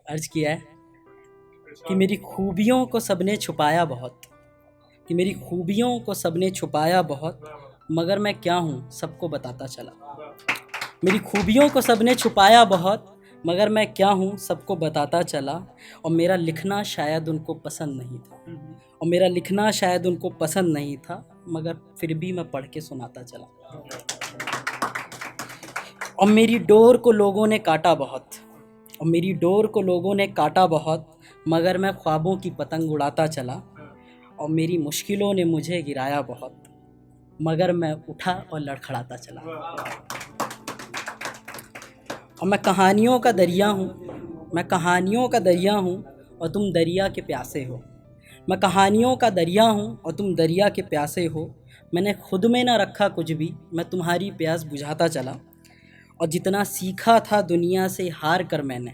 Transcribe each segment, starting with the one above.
अर्ज किया है कि मेरी खूबियों को सबने छुपाया बहुत, कि मेरी खूबियों को सबने छुपाया बहुत, मगर मैं क्या हूँ सबको बताता चला। मेरी खूबियों को सबने छुपाया बहुत, मगर मैं क्या हूँ सबको बताता चला। और मेरा लिखना शायद उनको पसंद नहीं था, और मेरा लिखना शायद उनको पसंद नहीं था, मगर फिर भी मैं पढ़ के सुनाता चला। और मेरी डोर को लोगों ने काटा बहुत, और मेरी डोर को लोगों ने काटा बहुत, मगर मैं ख्वाबों की पतंग उड़ाता चला। और मेरी मुश्किलों ने मुझे गिराया बहुत, मगर मैं उठा और लड़खड़ाता चला। और मैं कहानियों का दरिया हूँ, मैं कहानियों का दरिया हूँ और तुम दरिया के प्यासे हो। मैं कहानियों का दरिया हूँ और तुम दरिया के प्यासे हो। मैंने खुद में ना रखा कुछ भी, मैं तुम्हारी प्यास बुझाता चला। और जितना सीखा था दुनिया से हार कर मैंने,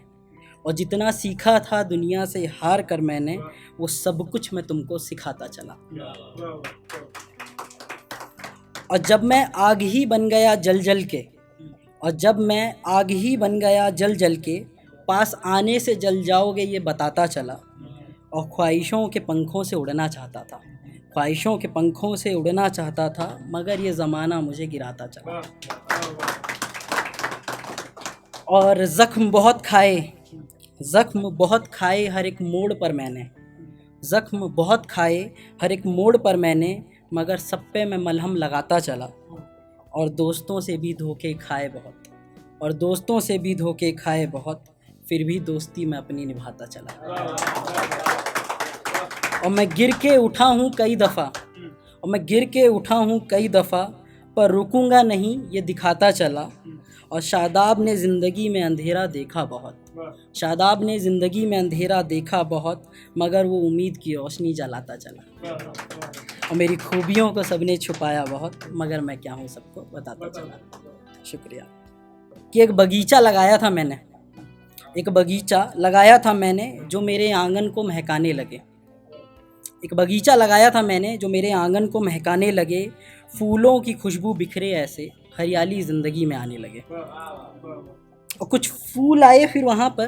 और जितना सीखा था दुनिया से हार कर मैंने, वो सब कुछ मैं तुमको सिखाता चला। और जब मैं आग ही बन गया जल जल के, और जब मैं आग ही बन गया जल जल के, पास आने से जल जाओगे ये बताता चला। और ख्वाहिशों के पंखों से उड़ना चाहता था, ख्वाहिशों के पंखों से उड़ना चाहता था, मगर ये ज़माना मुझे गिराता चला। और ज़ख्म बहुत खाए, ज़ख्म बहुत खाए हर एक मोड़ पर मैंने, ज़ख्म बहुत खाए हर एक मोड़ पर मैंने, मगर सब पे मैं मलहम लगाता चला। और दोस्तों से भी धोखे खाए बहुत, और दोस्तों से भी धोखे खाए बहुत, फिर भी दोस्ती मैं अपनी निभाता चला। और मैं गिर के उठा हूँ कई दफ़ा, और मैं गिर के उठा हूँ कई दफ़ा, पर रुकूंगा नहीं ये दिखाता चला। और शादाब ने ज़िंदगी में अंधेरा देखा बहुत, शादाब ने ज़िंदगी में अंधेरा देखा बहुत, मगर वो उम्मीद की रोशनी जलाता चला। और मेरी खूबियों को सबने छुपाया बहुत, मगर मैं क्या हूँ सबको बताता चला। शुक्रिया। कि एक बगीचा लगाया था मैंने, एक बगीचा लगाया था मैंने जो मेरे आंगन को महकाने लगे। एक बगीचा लगाया था मैंने जो मेरे आंगन को महकाने लगे। फूलों की खुशबू बिखरे ऐसे हरियाली ज़िंदगी में आने लगे। और कुछ फूल आए फिर वहाँ पर,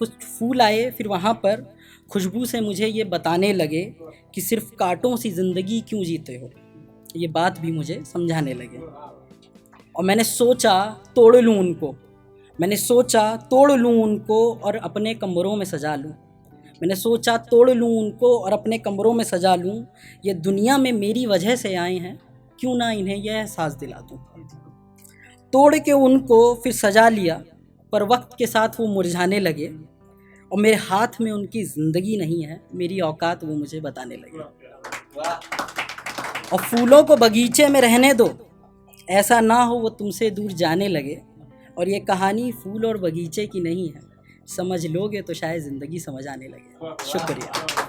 कुछ फूल आए फिर वहाँ पर, खुशबू से मुझे ये बताने लगे कि सिर्फ कांटों सी ज़िंदगी क्यों जीते हो, ये बात भी मुझे समझाने लगे। और मैंने सोचा तोड़ लूँ उनको, मैंने सोचा तोड़ लूँ उनको और अपने कमरों में सजा लूँ। मैंने सोचा तोड़ लूँ उनको और अपने कमरों में सजा लूँ। ये दुनिया में मेरी वजह से आए हैं, क्यों ना इन्हें यह एहसास दिला दूँ। तोड़ के उनको फिर सजा लिया, पर वक्त के साथ वो मुरझाने लगे। और मेरे हाथ में उनकी ज़िंदगी नहीं है, मेरी औकात वो मुझे बताने लगे। और फूलों को बगीचे में रहने दो, ऐसा ना हो वो तुमसे दूर जाने लगे। और ये कहानी फूल और बगीचे की नहीं है, समझ लोगे तो शायद ज़िंदगी समझ आने लगे। शुक्रिया।